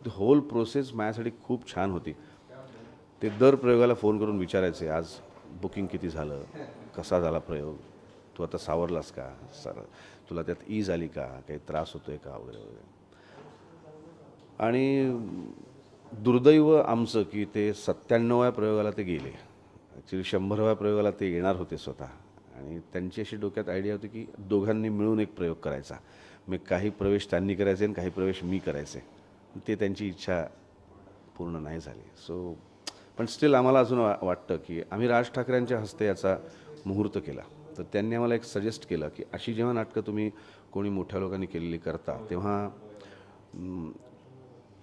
Hole process माझ्यासाठी खूप छान होती. ते दर प्रयोगाला फोन करून विचारायचे, आज बुकिंग किती झालं, कसा झाला प्रयोग, तू आता सावरलास का, सर तुला त्यात ईज आली का, काही त्रास होतो आहे का वगैरे वगैरे. आणि दुर्दैव आमचं की ते 97व्या प्रयोगाला ते गेले. ॲक्च्युली 100व्या प्रयोगाला ते येणार होते स्वतः. आणि त्यांची अशी डोक्यात आयडिया होती की दोघांनी मिळून एक प्रयोग करायचा. मग काही प्रवेश त्यांनी करायचे आणि काही प्रवेश मी करायचे. ते त्यांची इच्छा पूर्ण नाही झाली. सो पण स्टील आम्हाला अजून वाटतं की आम्ही राज ठाकरेंच्या हस्ते याचा मुहूर्त केला. तर त्यांनी आम्हाला एक सजेस्ट केलं की अशी जेव्हा नाटकं तुम्ही कोणी मोठ्या लोकांनी केलेली करता तेव्हा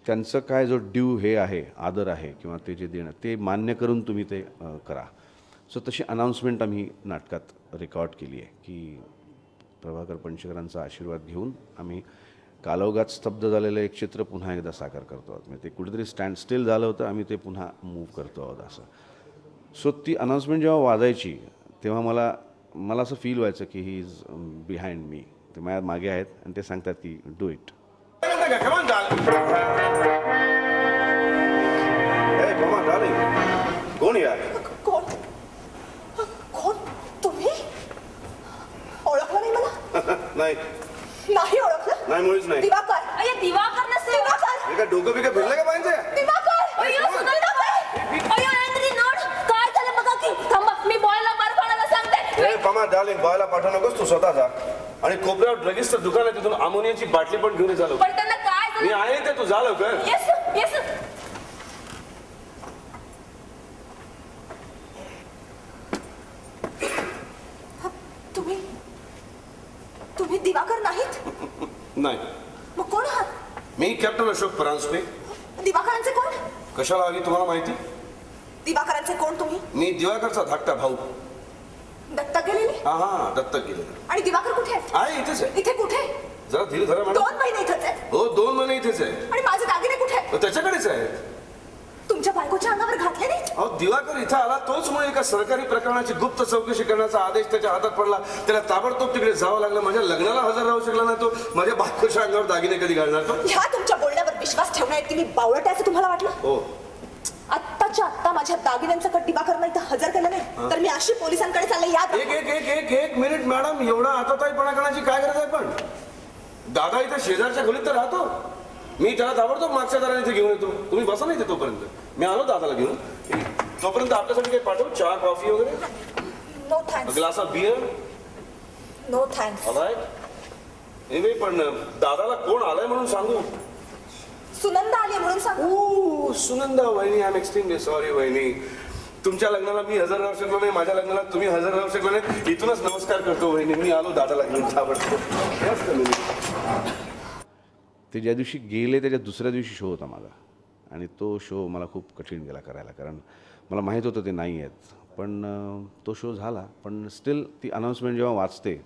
त्यांचं काय जो ड्यू हे आहे, आदर आहे किंवा ते जे देणं ते मान्य करून तुम्ही ते करा. सो तशी अनाऊन्समेंट आम्ही नाटकात रेकॉर्ड केली आहे की प्रभाकर पणशीकरांचा आशीर्वाद घेऊन आम्ही कालौघात स्तब्ध झालेलं एक चित्र पुन्हा एकदा साकार करतो आहोत. म्हणजे ते कुठेतरी स्टँड स्टिल झालं होतं, आम्ही ते पुन्हा मूव्ह करतो आहोत असं. सो ती अनाऊन्समेंट जेव्हा वाजायची तेव्हा मला असं फील व्हायचं की ही इज बिहाइंड मी. ते माझ्या मागे आहेत आणि ते सांगतात की डू इट. कोण यार? कोण कोण तुम्ही? ओळखलं नाही मला? नाही नाही ओळखलं? नाही मुळीच नाही. दिवाकर. अय्या दिवाकर नसेल. दिवाकर. हे काय डोकं बिकं फिरलं का पाहिजे? दिवाकर. अय्यो सुनंदाबाई. अय्यो एंड्री नोड. काय झालं बघा की. थांबा मी बॉयला बर्फ आणायला सांगते. ए पमा डार्लिंग, बॉयला पाठवू नकोस, तू स्वतः जा. आणि कोपऱ्यावर ड्रगिस्टचं दुकान आहे, तिथून अमोनियाची बाटली पण घेऊन ये. झालं पण त्यांना काय मी झालं? आहे ते, तू जा लवकर. Yes yes. तुम्ही तुम्ही दिवाकर नाहीत? नाही, मग कोण आहात? मी कॅप्टन अशोक परांजपे. दिवाकरांचे कोण? कशाला हवी तुम्हाला माहिती? दिवाकरांचे कोण तुम्ही? मी दिवाकरचा धाकटा भाऊ. दत्तक गेलेले? हा दत्तक गेलेला आणि दिवाकर कुठे आहेत? आहे, इथेच आहे. इथे कुठे? जरा धीर धरा मॅडम. 2 महिने इथेच आहे. हो 2 महिने इथेच आहे. आणि माझे दागिने कुठे आहेत? त्याच्याकडेच आहे. तुमच्या बायकोच्या अंगावर घातले नाही? अहो दिवाकर इथं आला तोच मुळे एका सरकारी प्रकरणाची गुप्त चौकशी करण्याचा आदेश त्याच्या हातात पडला. त्याला ताबडतोब तिकडे जावं लागलं. माझ्या लग्नाला हजर राहू शकला ना तो. माझ्या बायकोच्या अंगावर दागिने कधी घालणार तो? ह्या तुमच्या बोलण्यावर विश्वास ठेवण्यात की मी बावळट आहे असं तुम्हाला वाटलं? हो. आत्ताच्या आत्ता माझ्या दागिन्यांचा कट दिवाकरनं इथं हजर केलं नाही तर मी अशी पोलिसांकडे चालले. याद एक एक एक एक एक मिनिट मॅडम, एवढा आताताईपणा करण्याची काय गरज आहे? पण दादा इथे शेजारच्या खोलीत तर राहतो. मी त्याला ताबडतोब मागच्या दाराने इथे घेऊन येतो. तुम्ही बसा नाही इथे तोपर्यंत. मी आलो दादाला घेऊन. तोपर्यंत आपल्यासाठी काही पाठवू? चहा कॉफी वगैरे? No thanks. Glass of beer? No thanks. नाही पण दादाला कोण आलाय म्हणून सांगू? सुनंदा आली म्हणून सांगू? ओ सुनंदा वहिनी, आय एम एक्सट्रीमली सॉरी वहिनी. तुमच्या लग्नाला मी हजर राहू शकलो नाही, माझ्या लग्नाला तुम्ही हजर राहू शकलो नाही. इथूनच नमस्कार करतो वहिनी. मी आलो दादाला घेऊन ताबडतोब. ते ज्या दिवशी गेले त्याच्या दुसऱ्या दिवशी शो होता माझा. आणि तो शो मला खूप कठीण गेला करायला, कारण मला माहीत होतं ते नाही आहेत. पण तो शो झाला. पण स्टील ती अनाऊन्समेंट जेव्हा वाचते,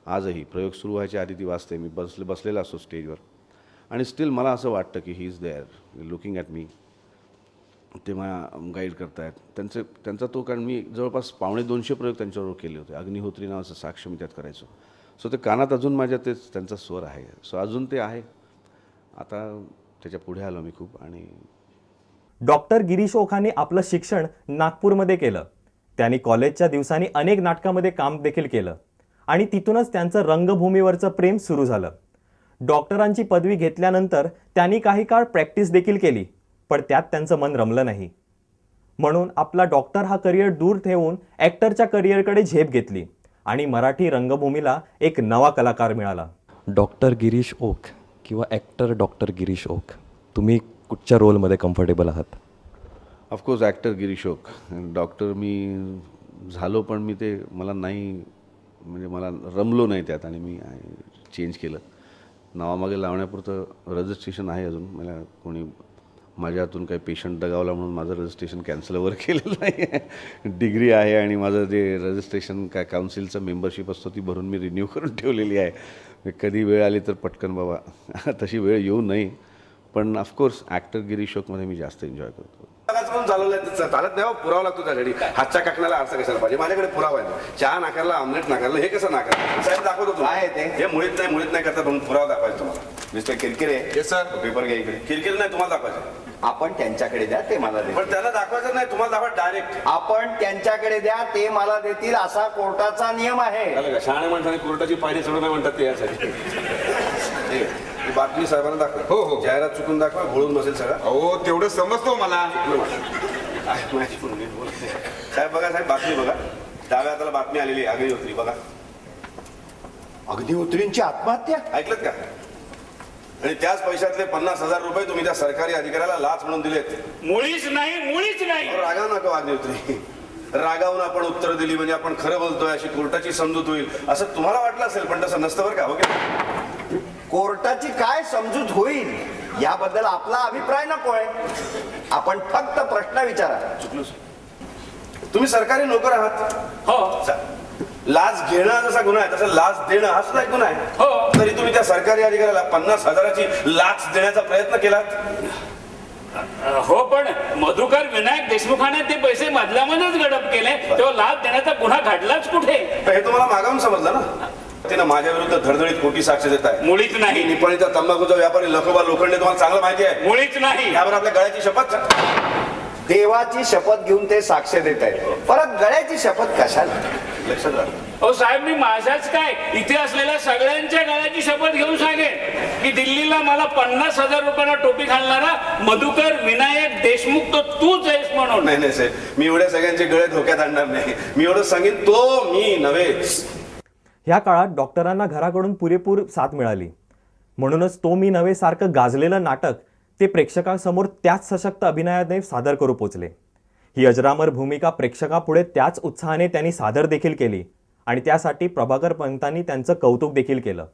आजही प्रयोग सुरू व्हायच्या आधी ती वाचते. मी बसलेला असतो स्टेजवर आणि स्टील मला असं वाटतं की he is there looking at me. ते मला गाईड करतायत. त्यांचा तो, कारण मी जवळपास 250 प्रयोग त्यांच्याबरोबर केले होते. अग्निहोत्री नावाचं साक्ष मी त्यात करायचो. सो ते कानात अजून माझ्या तेच त्यांचा स्वर आहे. सो अजून ते आहे. आता त्याच्या पुढे आलो मी खूप. आणि डॉक्टर गिरीश ओकांनी आपलं शिक्षण नागपूरमध्ये केलं. त्यांनी कॉलेजच्या दिवसांनी अनेक नाटकामध्ये काम देखील केलं आणि तिथूनच त्यांचं रंगभूमीवरचं प्रेम सुरू झालं. डॉक्टरांची पदवी घेतल्यानंतर त्यांनी काही काळ प्रॅक्टिस देखील केली, पण त्यात त्यांचं मन रमलं नाही. म्हणून आपला डॉक्टर हा करिअर दूर ठेवून ॲक्टरच्या करिअरकडे झेप घेतली आणि मराठी रंगभूमीला एक नवा कलाकार मिळाला. डॉक्टर गिरीश ओक किंवा ॲक्टर डॉक्टर गिरीश ओक, तुम्ही कुठच्या रोलमध्ये कम्फर्टेबल आहात? Of course actor Girish Oak. Doctor मी झालो, पण मी ते मला नाही, म्हणजे मला रमलो नाही त्यात आणि मी चेंज केलं. नावामागे लावण्यापुरतं रजिस्ट्रेशन आहे अजून. मला कोणी माझ्या हातून काही पेशंट दगावला म्हणून माझं रजिस्ट्रेशन कॅन्सल वगैरे केलेलं नाही आहे. डिग्री आहे आणि माझं जे रजिस्ट्रेशन काय काउन्सिलचं मेंबरशिप असतो ती भरून मी रिन्यू करून ठेवलेली आहे. कधी वेळ आली तर पटकन बाबा तशी वेळ येऊ नये. पण ऑफकोर्स ॲक्टर गिरीश ओकमध्ये मी जास्त एन्जॉय करतो. चालत नाही, पुरावा लागतो त्यासाठी. हातच्या काकणाला आरसा कशाला पाहिजे? माझ्याकडे पुरावा आहे. चहा नाकारला, ऑमलेट नाकारलं, हे कसं नाकारलं? साहेब दाखवतो. काय ते? हे मुळीत नाही करता, पण पुरावा दाखवायचा तुम्हाला. Mister Kirkire. Yes sir. Paper घ्या इकडे. किरकिर नाही, तुम्हाला दाखवायचं. आपण त्यांच्याकडे द्या, ते मला देतील. पण त्याला दाखवायचं नाही, तुम्हाला दाखवा डायरेक्ट. आपण त्यांच्याकडे द्या, ते मला देतील, असा कोर्टाचा नियम आहे. शहाणे माणसाने कोर्टाची पायरी चढू नाही म्हणतात ते यासाठी. ठीक आहे. ही बातमी साहेबांना दाखवा. हो. जाहिरात चुकून दाखवा, घोळून बसेल सगळं. अहो तेवढं समजतो मला. साहेब बघा, साहेब बातमी बघा. डाव्या हाताला बातमी आलेली आहे, अग्निहोत्री बघा. अग्निहोत्रींची आत्महत्या. ऐकलं का? आणि त्याच पैशातले 50,000 रुपये तुम्ही त्या सरकारी अधिकाऱ्याला लाच म्हणून दिलेत. मुळीच नाही. रागावू नका अग्निहोत्री. रागावून आपण उत्तर दिली म्हणजे आपण खरं बोलतोय अशी कोर्टाची समजूत होईल असं तुम्हाला वाटलं असेल, पण तसं नसतं बरं का. ओके. कोर्टाची काय समजूत होईल याबद्दल आपला अभिप्राय नकोय. आपण फक्त प्रश्न विचारा. चुकलोच. तुम्ही सरकारी नोकर आहात. हो. लाच घेणं जसा गुन्हा आहे तसं लाच देणं हा सुद्धा एक गुन्हा आहे. हो. तरी तुम्ही त्या सरकारी अधिकाऱ्याला 50,000ची लाच देण्याचा प्रयत्न केलात. हो, पण मधुकर विनायक देशमुखाने ते पैसे मधल्यामध्येच गडप केले, तेव्हा लाभ देण्याचा गुन्हा घडलाच कुठे? पण हे तुम्हाला मागावून समजलं ना. ते ना माझ्या विरुद्ध धडधडीत खोटी साक्ष देत आहे. मुळीच नाही. निपाणीचा तंबाखूचा व्यापारी लखोबा लोखंडे तुम्हाला चांगलं माहिती आहे. मुळीच नाही. यावर आपल्या गळ्याची शपथ. देवाची शपथ घेऊन ते साक्ष देत आहेत, परत गळ्याची शपथ कशाला? लक्षात राहा. हो साहेब, मी माझ्याच काय इथे असलेल्या सगळ्यांच्या गळ्याची शपथ घेऊन सांगेन की दिल्लीला मला 50,000 रुपयाला टोपी घालणारा मधुकर विनायक देशमुख तो तूच आहेस म्हणून. नाही साहेब, मी एवढ्या सगळ्यांचे गळे धोक्यात आणणार नाही. मी एवढं सांगेन, तो मी नव्हे. ह्या काळात डॉक्टरांना घराकडून पुरेपूर साथ मिळाली, म्हणूनच तो मी नव्हे सारखं गाजलेलं नाटक ते प्रेक्षकांसमोर त्याच सशक्त अभिनयाने सादर करू पोचले. ही अजरामर भूमिका प्रेक्षकापुढे त्याच उत्साहाने त्यांनी सादर देखील केली आणि त्यासाठी प्रभाकर पंतांनी त्यांचं कौतुक देखील केलं.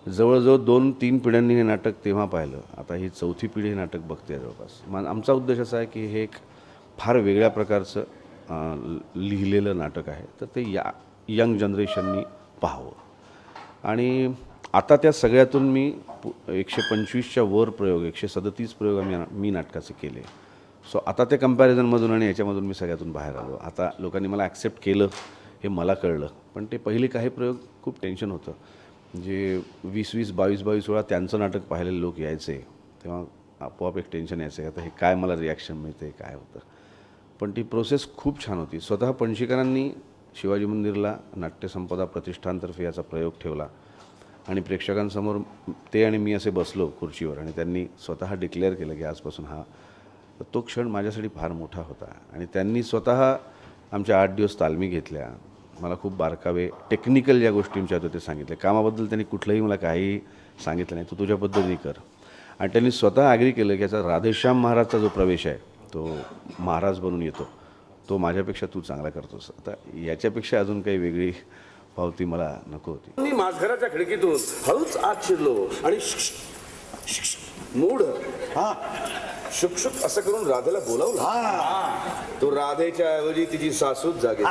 जवळजवळ 2-3 पिढ्यांनी हे नाटक तेव्हा पाहिलं. आता ही 4थी पिढी हे नाटक बघते जवळपास. आमचा उद्देश असा आहे की हे एक फार वेगळ्या प्रकारचं लिहिलेलं नाटक आहे, तर ते यंग जनरेशननी पाहावं. आणि आता त्या सगळ्यातून मी 125च्या वर प्रयोग, 137 प्रयोग मी नाटकाचे केले. सो आता त्या कम्पॅरिझनमधून आणि याच्यामधून मी सगळ्यातून बाहेर आलो. आता लोकांनी मला ॲक्सेप्ट केलं हे मला कळलं. पण ते पहिले काही प्रयोग खूप टेन्शन होतं. जे 20-20, 22-22 वेळा त्यांचं नाटक पाहिलेले लोक यायचे, तेव्हा आपोआप एक टेन्शन यायचं, आता हे काय मला रिॲक्शन मिळते, काय होतं. पण ती प्रोसेस खूप छान होती. स्वतः पणशीकरांनी शिवाजी मंदिरला नाट्यसंपदा प्रतिष्ठानतर्फे याचा प्रयोग ठेवला आणि प्रेक्षकांसमोर ते आणि मी असे बसलो खुर्चीवर आणि त्यांनी स्वतः डिक्लेअर केलं की आजपासून हा. तो क्षण माझ्यासाठी फार मोठा होता. आणि त्यांनी स्वतः आमच्या 8 दिवस तालमी घेतल्या. मला खूप बारकावे टेक्निकल ज्या गोष्टींच्या होत्या ते सांगितले. कामाबद्दल त्यांनी कुठलंही मला काही सांगितलं नाही, तू तुझ्या पद्धतीने कर. आणि त्यांनी स्वतः ॲग्री केलं की याचा राधेश्याम महाराजचा जो प्रवेश आहे तो महाराज बनून येतो, तो माझ्यापेक्षा तू चांगला करतोस. आता याच्यापेक्षा अजून काही वेगळी पावती मला नको होती. मी माझघराच्या खिडकीतून हळूच आत शिरलो आणि मूढ शुकशुक असं करून राधेला बोलावलं. तो राधेच्या ऐवजी तिची सासूच जागे.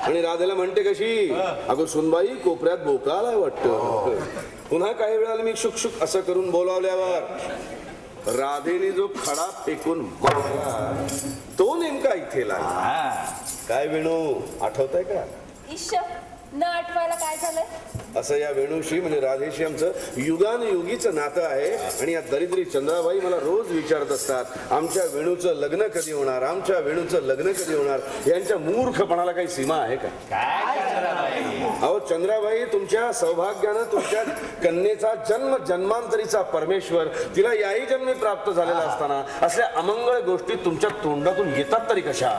आणि राधेला म्हणते कशी, अगं सुनबाई कोपऱ्यात बोकालाय वाटतं. पुन्हा काही वेळाला मी शुकशुक असं करून बोलावल्यावर राधेने जो खडा फेकून मारला तो नेमका इथे लागला. काय वेणू, आठवतंय का? इश्श, न आठवायला काय झालंय? असं या वेणूशी म्हणजे राधेशी आमचं युगानुयुगीचं नातं आहे. आणि या दरिद्री चंद्राबाई मला रोज विचारत असतात, आमच्या वेणूचं लग्न कधी होणार, आमच्या वेणूचं लग्न कधी होणार. यांच्या मूर्खपणाला काही सीमा आहे का? अहो चंद्राबाई, तुमच्या सौभाग्यानं तुमच्या कन्येचा जन्म जन्मांतरीचा परमेश्वर तिला याही जन्मी प्राप्त झालेला असताना असल्या अमंगळ गोष्टी तुमच्या तोंडातून येतात तरी कशा?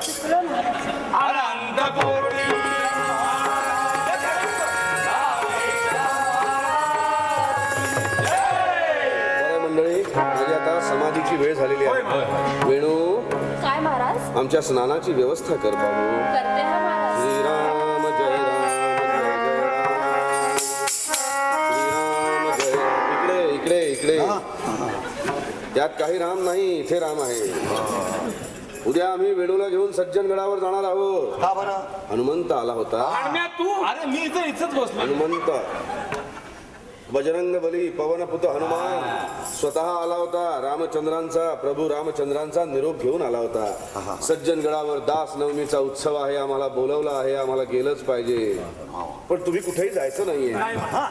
माझी आता समाधीची वेळ झालेली आहे. वेणू, काय महाराज? आमच्या स्नानाची व्यवस्था कर बाबू. करते हा महाराज. श्रीराम जय राम जय जय राम. श्रीराम जय. इकडे इकडे इकडे. त्यात काही राम नाही, इथे राम आहे. उद्या आम्ही वेणूला घेऊन सज्जनगडावर जाणार आहोत. हनुमंत आला होता. मी इथंच बसलो. हनुमंत, बजरंग बली, पवनपुत हनुमान, स्वतः आला होता रामचंद्रांचा, प्रभू रामचंद्रांचा निरोप घेऊन आला होता. सज्जनगडावर दास नवमीचा उत्सव आहे, आम्हाला बोलवलं आहे, आम्हाला गेलंच पाहिजे. पण तुम्ही कुठेही जायचं नाहीये,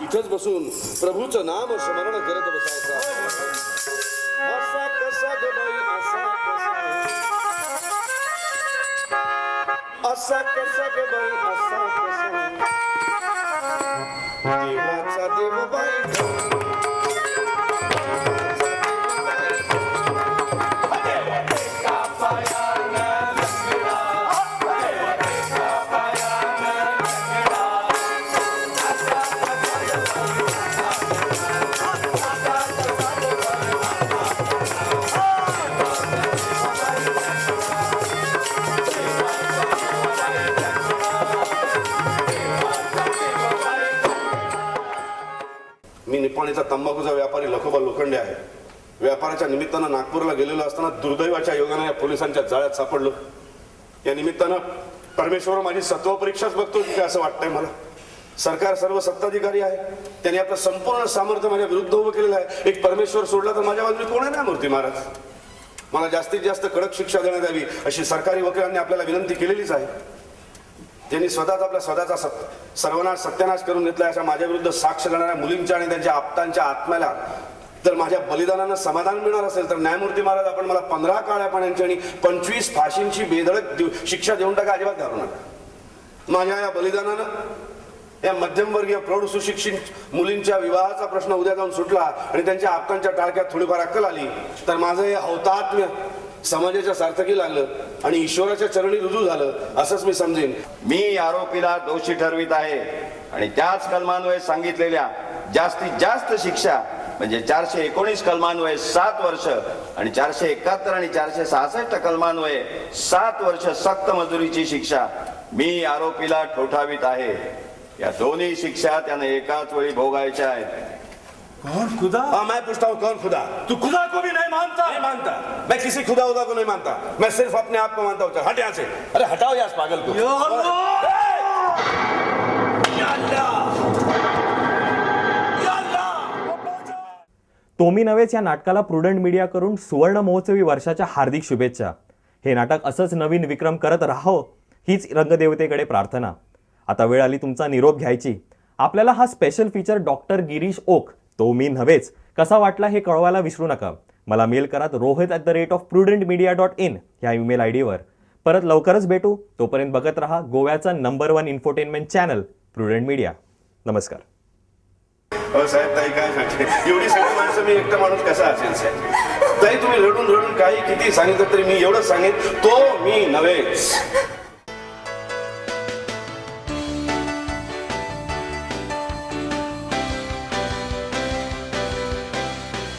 इथंच बसून प्रभूचं नाम स्मरण करत बसायचं. असा कसा ग बाई, असा कसा ग बाई, असा कसा देवाचा देव बाई. मी निपाणीचा तंबाखूचा व्यापारी लखोबा लोखंडे आहे. व्यापाराच्या निमित्तानं नागपूरला गेलेलो असताना दुर्दैवाच्या योगाने या पोलिसांच्या जाळ्यात सापडलो. या निमित्तानं परमेश्वर माझी सत्व परीक्षाच बघतो की असं वाटतंय मला. सरकार सर्व सत्ताधिकारी आहे, त्यांनी आपलं संपूर्ण सामर्थ्य माझ्या विरुद्ध उभं केलेलं आहे. एक परमेश्वर सोडला तर माझ्या बाजूने कोण आहे ना मूर्ती महाराज. मला जास्तीत जास्त कडक शिक्षा देण्यात यावी अशी सरकारी वकिलांनी आपल्याला विनंती केलेलीच आहे. त्यांनी स्वतःचा सर्वनाश सत्यानाश करून घेतला. अशा माझ्या विरुद्ध साक्ष देणाऱ्या मुलींच्या आणि त्यांच्या आप्तांच्या आत्म्याला जर माझ्या बलिदानानं समाधान मिळणार असेल तर न्यायमूर्ती महाराज आपण मला 15 काळ्या पाण्याची आणि 25 फाशींची बेधडक शिक्षा देऊन टाका, अजिबात घालू नका. माझ्या या बलिदानानं या मध्यमवर्गीय प्रौढ सुशिक्षित मुलींच्या विवाहाचा प्रश्न उद्या जाऊन सुटला आणि त्यांच्या आप्तांच्या टाळक्यात थोडीफार अक्कल आली तर माझं हे हौतात्म्य समाजाच्या सार्थकी लागलं आणि ईश्वराच्या चरणी रुजू झालं असंच मी समजेन. मी आरोपीला दोषी ठरवित आहे आणि त्याच कलमान्वये सांगितलेल्या जास्तीत जास्त शिक्षा म्हणजे 419 कलमान्वये 7 वर्ष आणि 471 आणि 466 कलमान्वये 7 वर्ष सक्त मजुरीची शिक्षा मी आरोपीला ठोठावीत आहे. या दोन्ही शिक्षा त्याने एकाच वेळी भोगायच्या आहेत. कौन खुदा? हाँ, मैं पूछता हूँ कौन खुदा? तू खुदा को भी नहीं मानता? नहीं मानता. मैं किसी खुदा उदा को नहीं मानता. मैं सिर्फ अपने आप को मानता हूँ. हट यहाँ से. अरे हटाओ यार पागल को. या अल्लाह! या अल्लाह! या अल्लाह! तोमी नवेच या नाटकाला प्रुडंट मीडिया करून सुवर्ण महोत्सवी वर्षाच्या हार्दिक शुभेच्छा. हे नाटक असंच नवीन विक्रम करत राहो हीच रंगदेवतेकडे प्रार्थना. आता वेळ आली तुमचा निरोप घ्यायची. आपल्याला हा special feature doctor Girish Oak तो मी नव्हेच कसा वाटला हे कळवायला विसरू नका. मला मेल करात rohit@prudentmedia.in ह्या ईमेल आय डीवर. परत लवकरच भेटू. तोपर्यंत बघत रहा गोव्याचा number 1 infotainment channel prudent media. नमस्कार. साहेब ताई काय सांगते, एवढी सगळी माणसं मी एकटा माणूस कसा असेल साहेब. ताई तुम्ही रडून काही किती सांगितलं तरी मी एवढंच सांगेन, तो मी नव्हेच.